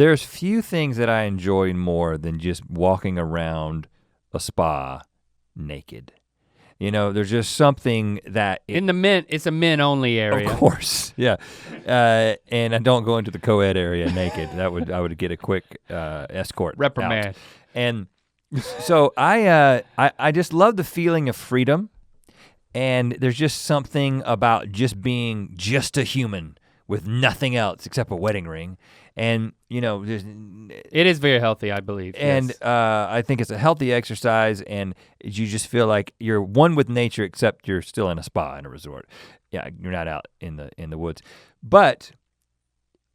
there's few things that I enjoy more than just walking around a spa naked. You know, there's just something that it's a men only area. Of course, yeah. And I don't go into the co-ed area naked. I would get a quick escort. Reprimand. Out. And so I just love the feeling of freedom, and there's just something about just being just a human with nothing else except a wedding ring. And you know, it is very healthy, I believe. And yes. I think it's a healthy exercise, and you just feel like you're one with nature, except you're still in a spa in a resort. Yeah, you're not out in the woods. But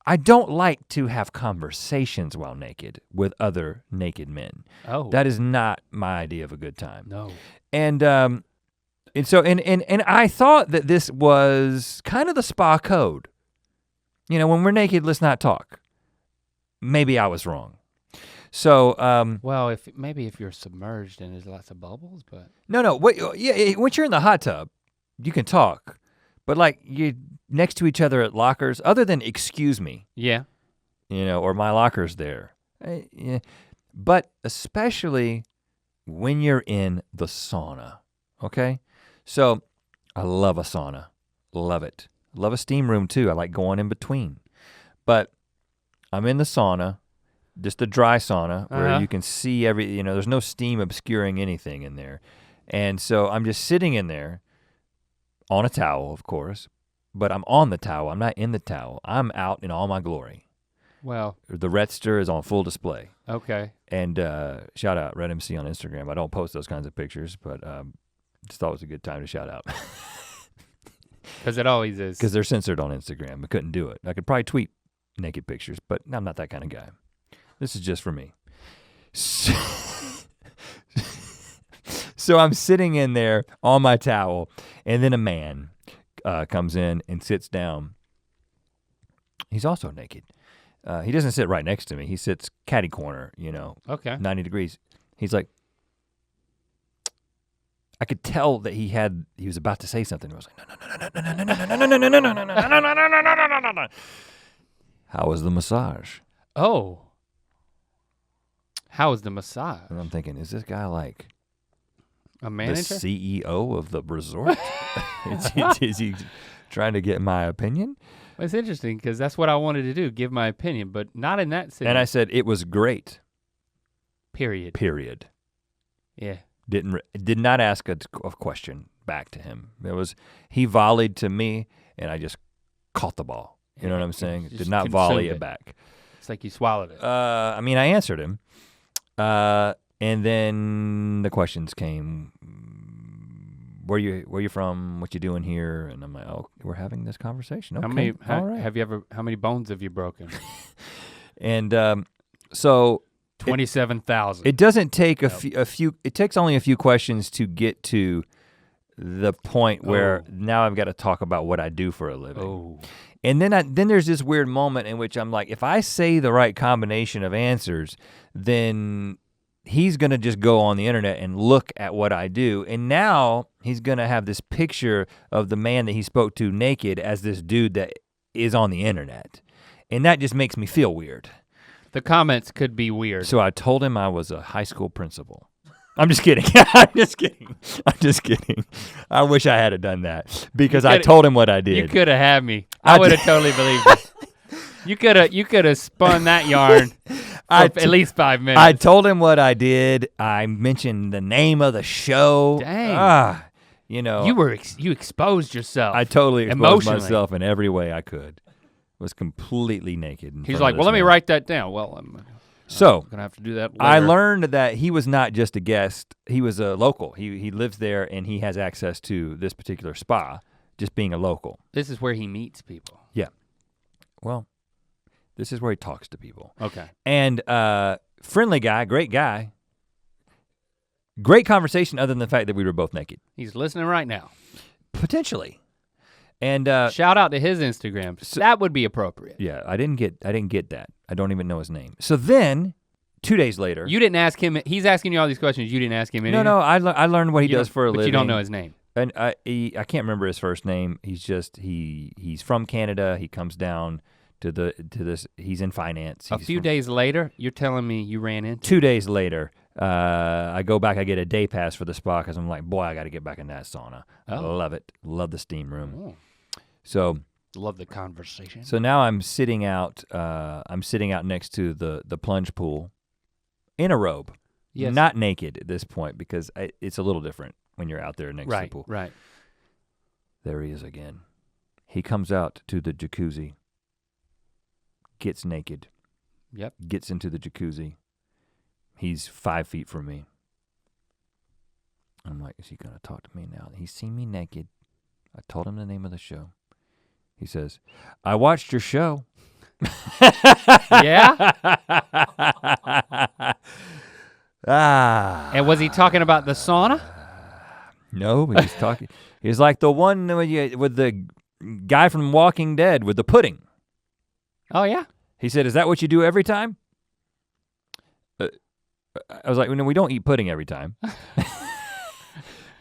I don't like to have conversations while naked with other naked men. Oh, that is not my idea of a good time. No. And so I thought that this was kind of the spa code. You know, when we're naked, let's not talk. Maybe I was wrong. So well, if you're submerged and there's lots of bubbles, but no, wait, yeah, once you're in the hot tub, you can talk, but like you next to each other at lockers, other than excuse me, yeah, you know, or my locker's there, yeah. But especially when you're in the sauna, okay? So I love a sauna, love it. Love a steam room too. I like going in between, but I'm in the sauna, just a dry sauna where you can see you know, there's no steam obscuring anything in there. And so I'm just sitting in there on a towel, of course, but I'm on the towel. I'm not in the towel. I'm out in all my glory. Well. The Rhettster is on full display. Okay. And shout out Rhett MC on Instagram. I don't post those kinds of pictures, but just thought it was a good time to shout out. Because it always is. Because they're censored on Instagram. I couldn't do it. I could probably tweet naked pictures, but I'm not that kind of guy. This is just for me. So I'm sitting in there on my towel, and then a man comes in and sits down. He's also naked. He doesn't sit right next to me. He sits catty corner, you know, 90 degrees. He's like, I could tell that he was about to say something. I was like, no. How was the massage? Oh. How was the massage? And I'm thinking, is this guy like a manager? The CEO of the resort? is he trying to get my opinion? Well, it's interesting because that's what I wanted to do, give my opinion, but not in that sense. And I said, it was great. Period. Yeah. Did not ask a question back to him. He volleyed to me, and I just caught the ball. You know what I'm saying? Did not volley it back. It's like you swallowed it. I mean, I answered him, and then the questions came. Where you from? What you doing here? And I'm like, oh, we're having this conversation. Okay. How many bones have you broken? And so 27,000. It doesn't take a few. It takes only a few questions to get to the point where now I've got to talk about what I do for a living. Oh. And then there's this weird moment in which I'm like, if I say the right combination of answers, then he's gonna just go on the internet and look at what I do. And now he's gonna have this picture of the man that he spoke to naked as this dude that is on the internet. And that just makes me feel weird. The comments could be weird. So I told him I was a high school principal. I'm just kidding. I'm just kidding. I wish I had done that because I told him what I did. You could have had me. I would have totally believed it. You could have spun that yarn for at least 5 minutes. I told him what I did. I mentioned the name of the show. Dang. You know. You exposed yourself. I totally exposed myself in every way I could. Was completely naked. He's like, well, let me write that down. Well, I'm gonna have to do that later. I learned that he was not just a guest, he was a local. He lives there and he has access to this particular spa, just being a local. This is where he meets people. Yeah. Well, this is where he talks to people. Okay. And friendly guy, great guy. Great conversation other than the fact that we were both naked. He's listening right now. Potentially. And shout out to his Instagram. So, that would be appropriate. Yeah, I didn't get that. I don't even know his name. So then, 2 days later. You didn't ask him, he's asking you all these questions, you didn't ask him anything? No, I learned what he does for a living. But you don't know his name. And I can't remember his first name. He's from Canada. He comes down to this. He's in finance. A few days later, you're telling me you ran into? 2 days later, I go back. I get a day pass for the spa because I'm like, boy, I got to get back in that sauna. I love it. Love the steam room. Oh. So. Love the conversation. So now I'm sitting out. I'm sitting out next to the plunge pool, in a robe. Yes. Not naked at this point because it's a little different when you're out there next to the pool. Right. There he is again. He comes out to the jacuzzi. Gets naked. Yep. Gets into the jacuzzi. He's 5 feet from me. I'm like, is he gonna talk to me now? He's seen me naked. I told him the name of the show. He says, I watched your show. Yeah? And was he talking about the sauna? No, but he's talking. He's like the one with the guy from Walking Dead with the pudding. Oh, yeah? He said, is that what you do every time? I was like, no, we don't eat pudding every time.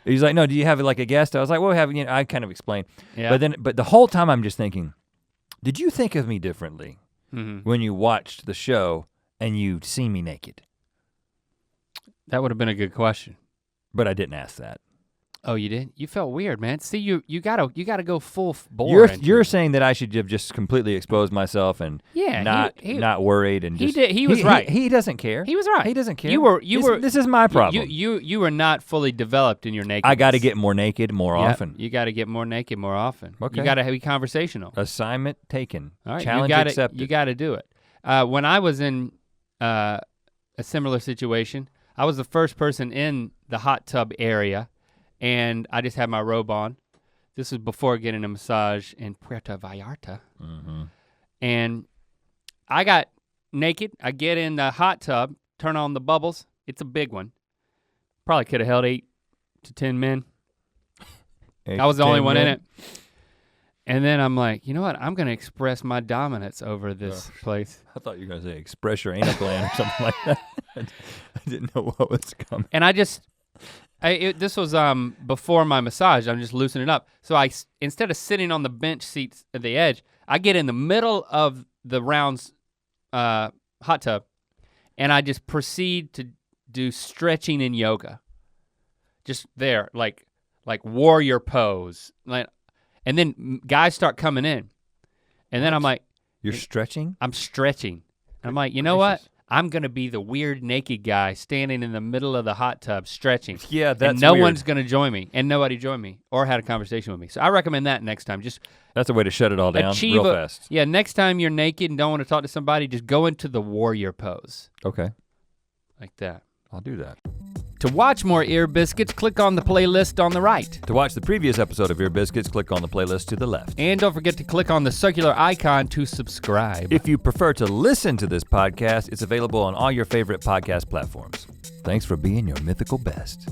He's like, no, do you have like a guest? I was like, well, I kind of explained. Yeah. But the whole time I'm just thinking, did you think of me differently when you watched the show and you see me naked? That would have been a good question. But I didn't ask that. Oh, you did? You felt weird, man. See, you gotta go full bore. You're saying that I should have just completely exposed myself and not worried and just. He was right. He doesn't care. He was right. He doesn't care. You were. This is my problem. You were not fully developed in your nakedness. I got to get more naked more often. You got to get more naked more often. Okay. You got to be conversational. Assignment taken. All right. Challenge accepted. You got to do it. When I was in a similar situation, I was the first person in the hot tub area. And I just had my robe on. This was before getting a massage in Puerto Vallarta. Mm-hmm. And I got naked. I get in the hot tub, turn on the bubbles. It's a big one. Probably could have held 8 to 10 men. I was the only one in it. And then I'm like, you know what? I'm gonna express my dominance over this place. I thought you were gonna say express your anal gland or something like that. I didn't know what was coming. And this was before my massage. I'm just loosening up. So instead of sitting on the bench seats at the edge, I get in the middle of the rounds hot tub, and I just proceed to do stretching and yoga. Just there, like warrior pose. And then guys start coming in, and then I'm like, "You're stretching?" I'm stretching. And I'm like, you know what? I'm gonna be the weird naked guy standing in the middle of the hot tub stretching. Yeah, that's and no weird. one's gonna join me, and nobody joined me or had a conversation with me. So I recommend that next time. That's a way to shut it all down real fast. Yeah, next time you're naked and don't want to talk to somebody, just go into the warrior pose. Okay. Like that. I'll do that. To watch more Ear Biscuits, click on the playlist on the right. To watch the previous episode of Ear Biscuits, click on the playlist to the left. And don't forget to click on the circular icon to subscribe. If you prefer to listen to this podcast, it's available on all your favorite podcast platforms. Thanks for being your mythical best.